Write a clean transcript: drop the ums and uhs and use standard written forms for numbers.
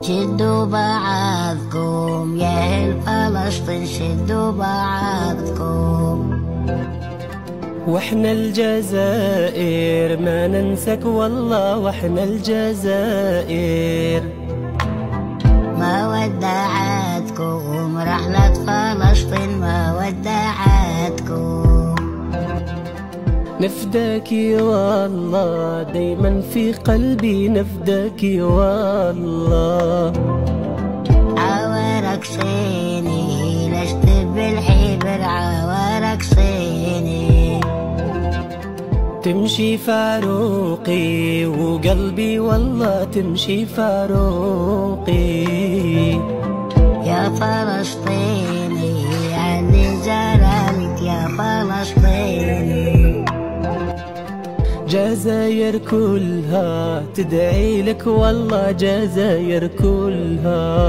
شدوا بعضكم يا أهل فلسطين، شدوا بعضكم. واحنا الجزائر ما ننساك والله، واحنا الجزائر. ما ودعتكم رحلة فلسطين، ما ودعتكم. نفداكي والله دايما في قلبي، نفداكي والله. عوارك صيني لست بالحبر، عوارك صيني. تمشي فاروقي وقلبي والله، تمشي فاروقي. يا فلسطيني عني زعلت يا فلسطيني. جزاير كلها تدعي لك والله، جزاير كلها.